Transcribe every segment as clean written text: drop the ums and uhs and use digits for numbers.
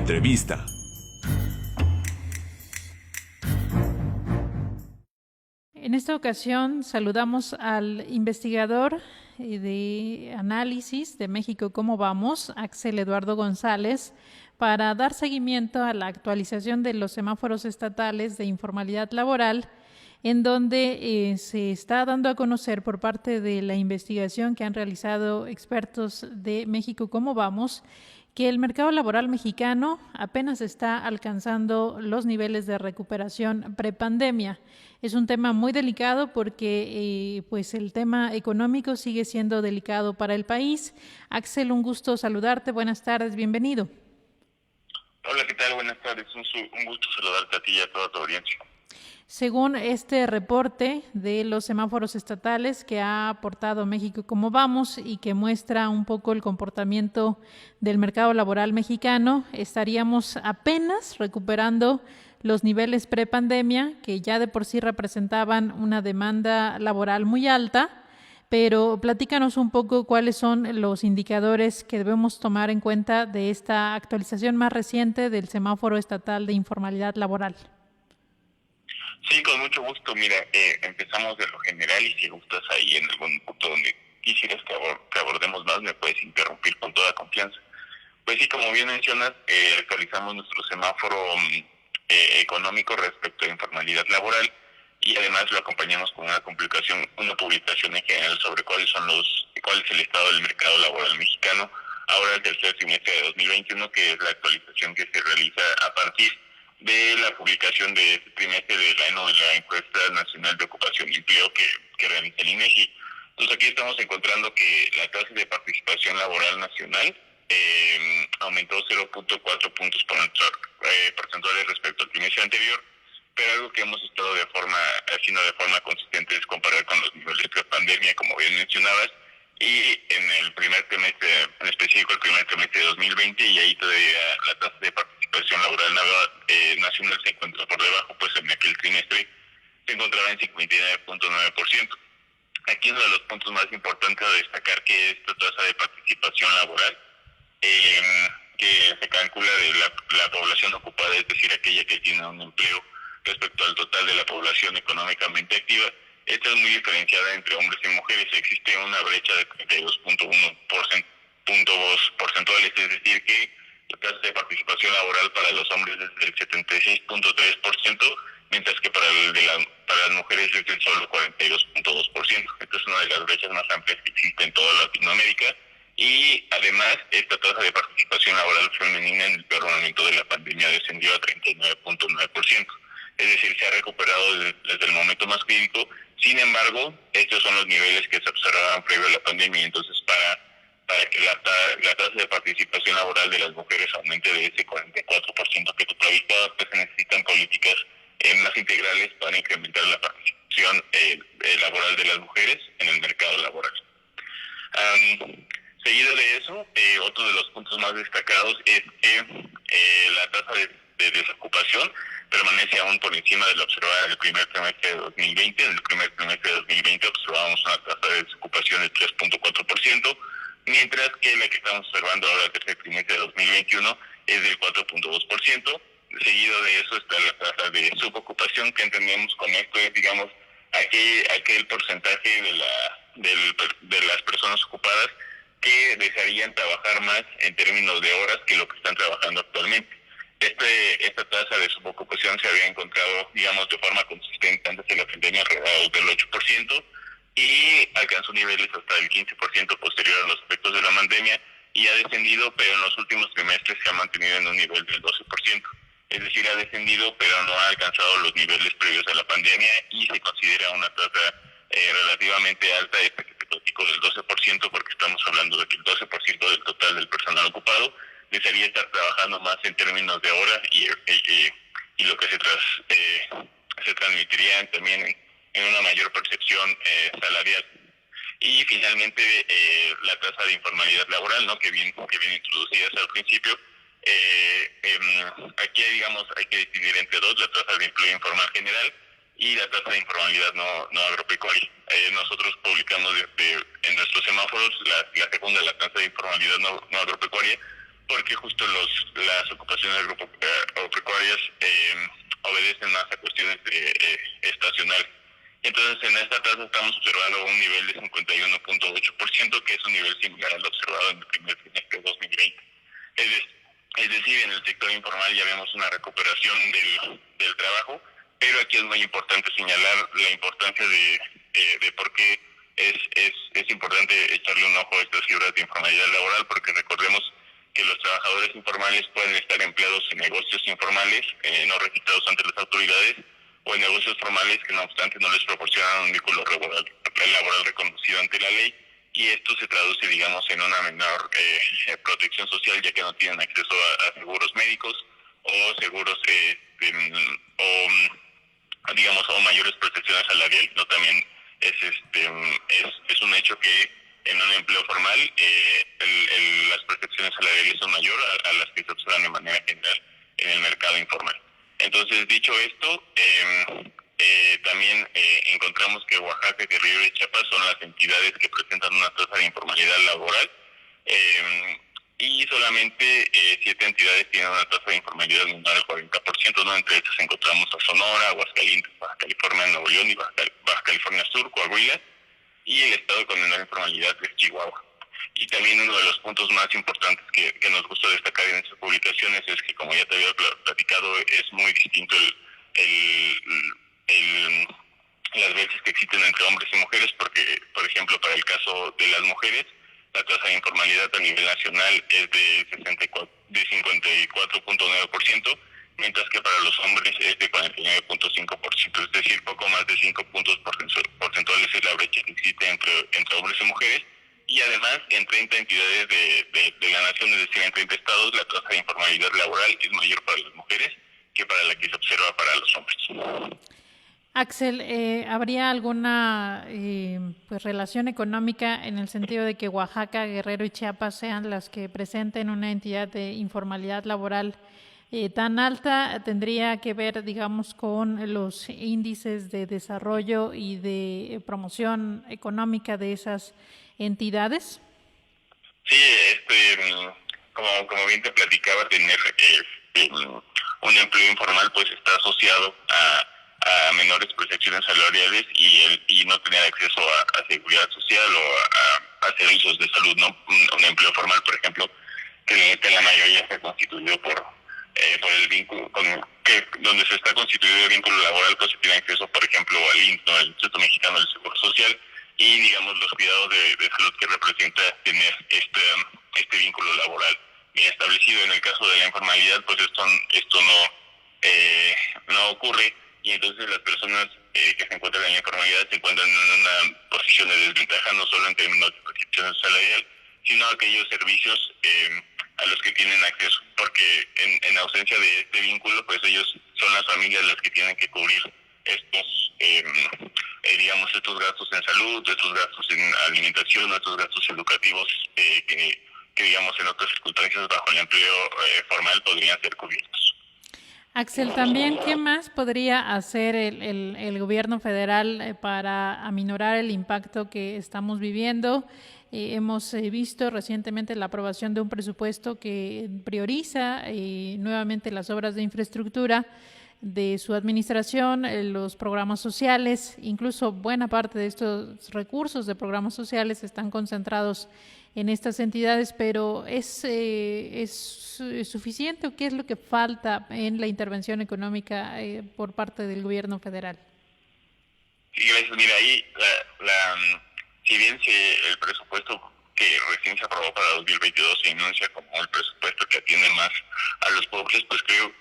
Entrevista. En esta ocasión saludamos al investigador de análisis de México Cómo Vamos, Axel Eduardo González, para dar seguimiento a la actualización de los semáforos estatales de informalidad laboral, en donde se está dando a conocer por parte de la investigación que han realizado expertos de México Cómo Vamos, que el mercado laboral mexicano apenas está alcanzando los niveles de recuperación prepandemia. Es un tema muy delicado porque pues el tema económico sigue siendo delicado para el país. Axel, un gusto saludarte. Buenas tardes, bienvenido. Hola, ¿qué tal? Buenas tardes. Un gusto saludarte a ti y a toda tu audiencia. Según este reporte de los semáforos estatales que ha aportado México Cómo Vamos y que muestra un poco el comportamiento del mercado laboral mexicano, estaríamos apenas recuperando los niveles prepandemia, que ya de por sí representaban una demanda laboral muy alta, pero platícanos un poco cuáles son los indicadores que debemos tomar en cuenta de esta actualización más reciente del semáforo estatal de informalidad laboral. Sí, con mucho gusto. Mira, empezamos de lo general y si gustas ahí en algún punto donde quisieras que abordemos más, me puedes interrumpir con toda confianza. Pues sí, como bien mencionas, actualizamos nuestro semáforo económico respecto a informalidad laboral y además lo acompañamos con una publicación en general sobre cuál es el estado del mercado laboral mexicano ahora el tercer trimestre de 2021, que es la actualización que se realiza a partir de la publicación de este trimestre de la encuesta nacional de ocupación y empleo que realiza el INEGI. Entonces aquí estamos encontrando que la tasa de participación laboral nacional aumentó 0.4 puntos porcentuales respecto al trimestre anterior, pero algo que hemos estado haciendo de forma consistente es comparar con los niveles de pandemia, como bien mencionabas, y en el primer trimestre, en específico el primer trimestre de 2020, y ahí todavía la tasa de participación laboral nacional se encuentra por debajo, pues en aquel trimestre se encontraba en 59.9%. Aquí uno de los puntos más importantes a destacar que esta tasa de participación laboral, que se calcula de la población ocupada, es decir, aquella que tiene un empleo respecto al total de la población económicamente activa, esta es muy diferenciada entre hombres y mujeres. Existe una brecha de 32.1 puntos porcentuales, es decir, que la tasa de participación laboral para los hombres es del 76.3%, mientras que para las mujeres es del solo 42.2%. Esta es una de las brechas más amplias que existe en toda Latinoamérica. Y además, esta tasa de participación laboral femenina en el peor momento de la pandemia descendió a 39.9%. Es decir, se ha recuperado desde el momento más crítico. Sin embargo, estos son los niveles que se observaban previo a la pandemia. Entonces, para que la tasa de participación laboral de las mujeres aumente de ese 44% que tú previstabas, pues se necesitan políticas más integrales para incrementar la participación laboral de las mujeres en el mercado laboral. Seguido de eso, otro de los puntos más destacados es que la tasa de desocupación permanece aún por encima de la observada en el primer trimestre de 2020. En el primer trimestre de 2020 observamos una tasa de desocupación del 3.4%, mientras que la que estamos observando ahora el tercer trimestre de 2021 es del 4.2%. Seguido de eso está la tasa de subocupación, que entendemos con esto es, digamos, aquel porcentaje de las personas ocupadas que desearían trabajar más en términos de horas que lo que están trabajando actualmente. Esta tasa de subocupación se había encontrado, digamos, de forma consistente antes de la pandemia alrededor del 8% y alcanzó niveles hasta el 15% posterior a los efectos de la pandemia y ha descendido, pero en los últimos trimestres se ha mantenido en un nivel del 12%. Es decir, ha descendido, pero no ha alcanzado los niveles previos a la pandemia y se considera una tasa relativamente alta, esta que te platico del 12%, porque estamos hablando de que el 12% del total del personal ocupado desearía estar trabajando más en términos de horas y lo que se transmitiría también en una mayor percepción salarial. Y finalmente la tasa de informalidad laboral, ¿no? que bien introducidas al principio. Aquí hay que distinguir entre dos: la tasa de empleo informal general y la tasa de informalidad no agropecuaria. Nosotros publicamos en nuestros semáforos la segunda, la tasa de informalidad no agropecuaria, porque justo las ocupaciones agropecuarias obedecen más a cuestiones estacionales. Entonces, en esta tasa estamos observando un nivel de 51.8%, que es un nivel similar al observado en el primer trimestre de 2020. Es decir, en el sector informal ya vemos una recuperación del trabajo, pero aquí es muy importante señalar la importancia de por qué es importante echarle un ojo a estas cifras de informalidad laboral, porque recordemos que los trabajadores informales pueden estar empleados en negocios informales, no registrados ante las autoridades, o en negocios formales que no obstante no les proporcionan un vínculo laboral reconocido ante la ley, y esto se traduce, digamos, en una menor protección social, ya que no tienen acceso a seguros médicos o seguros o mayores protecciones salariales, ¿no? También es un hecho que en un empleo formal las protecciones salariales son mayores a las que se observan de manera general en el mercado informal. Entonces, dicho esto, también encontramos que Oaxaca, Guerrero y Chiapas son las entidades que presentan una tasa de informalidad laboral, y solamente 7 entidades tienen una tasa de informalidad menor al 40%, ¿no? Entre estas encontramos a Sonora, Aguascalientes, Baja California, Nuevo León y Baja California Sur, Coahuila, y el estado con menor informalidad es Chihuahua. Y también uno de los puntos más importantes que nos gusta destacar en estas publicaciones es que, como ya te había platicado, es muy distinto las brechas que existen entre hombres y mujeres, porque, por ejemplo, para el caso de las mujeres, la tasa de informalidad a nivel nacional es de 54.9%, mientras que para los hombres es de 49.5%, es decir, poco más de 5 puntos porcentuales es la brecha que existe entre hombres y mujeres. Y además, en 30 entidades de la nación, es decir, en 30 estados, la tasa de informalidad laboral es mayor para las mujeres que para la que se observa para los hombres. Axel, ¿habría alguna pues relación económica en el sentido de que Oaxaca, Guerrero y Chiapas sean las que presenten una entidad de informalidad laboral tan alta? ¿Tendría que ver, digamos, con los índices de desarrollo y de promoción económica de esas entidades? Sí, como bien te platicaba, tener un empleo informal pues está asociado a menores prestaciones salariales y no tener acceso a seguridad social o a servicios de salud, ¿no? Un empleo formal, por ejemplo, que la mayoría está constituido por el vínculo, donde se está constituido el vínculo laboral, pues se tiene acceso, por ejemplo, al INSS, ¿no? El Instituto Mexicano del Seguro Social, y digamos los cuidados de salud que representa tener este vínculo laboral bien establecido. En el caso de la informalidad, pues esto no ocurre, y entonces las personas que se encuentran en la informalidad se encuentran en una posición de desventaja, no solo en términos de percepción salarial, sino aquellos servicios a los que tienen acceso, porque en ausencia de este vínculo, pues ellos son las familias las que tienen que cubrir estos gastos en salud, estos gastos en alimentación, estos gastos educativos que digamos en otras circunstancias bajo el empleo formal podrían ser cubiertos. Axel, también, ¿qué más podría hacer el gobierno federal para aminorar el impacto que estamos viviendo? Hemos visto recientemente la aprobación de un presupuesto que prioriza nuevamente las obras de infraestructura de su administración, los programas sociales, incluso buena parte de estos recursos de programas sociales están concentrados en estas entidades, pero ¿es suficiente o qué es lo que falta en la intervención económica por parte del gobierno federal? Sí, gracias. Mira, ahí si bien el presupuesto que recién se aprobó para 2022 se enuncia como el presupuesto que atiende más a los pobres, pues creo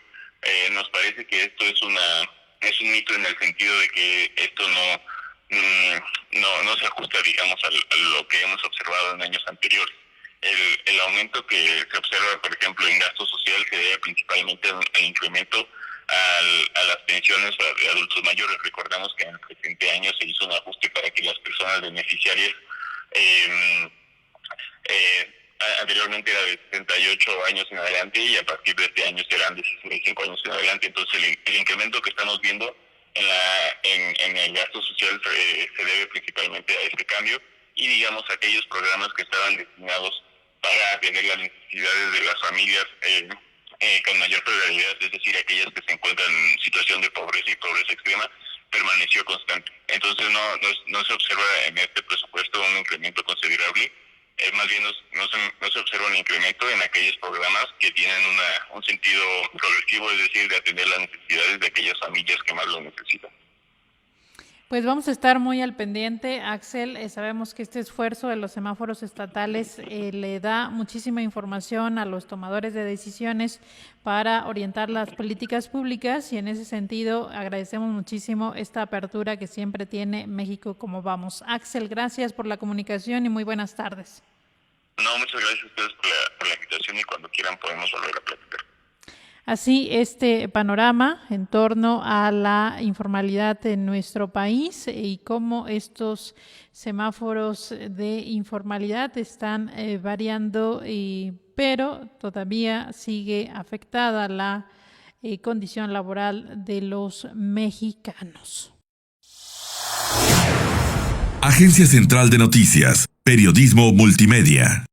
nos parece que esto es un mito, en el sentido de que esto no se ajusta, digamos, a lo que hemos observado en años anteriores. El aumento que se observa, por ejemplo, en gasto social se debe principalmente al incremento a las pensiones de adultos mayores. Recordamos que en el presente año se hizo un ajuste para que las personas beneficiarias anteriormente era de 68 años en adelante, y a partir de este año serán de 65 años en adelante. Entonces el incremento que estamos viendo en el gasto social se debe principalmente a este cambio, y digamos aquellos programas que estaban destinados para atender las necesidades de las familias con mayor prioridad, es decir, aquellas que se encuentran en situación de pobreza y pobreza extrema, permaneció constante. Entonces no se observa en este presupuesto un incremento considerable, más bien no se observa un incremento en aquellos programas que tienen un sentido progresivo, es decir, de atender las necesidades de aquellas familias que más lo necesitan. Pues vamos a estar muy al pendiente, Axel. Sabemos que este esfuerzo de los semáforos estatales le da muchísima información a los tomadores de decisiones para orientar las políticas públicas y en ese sentido agradecemos muchísimo esta apertura que siempre tiene México Cómo Vamos. Axel, gracias por la comunicación y muy buenas tardes. No, muchas gracias a ustedes por la invitación y cuando quieran podemos volver a platicar. Así, este panorama en torno a la informalidad en nuestro país y cómo estos semáforos de informalidad están variando, pero todavía sigue afectada la condición laboral de los mexicanos. Agencia Central de Noticias, Periodismo Multimedia.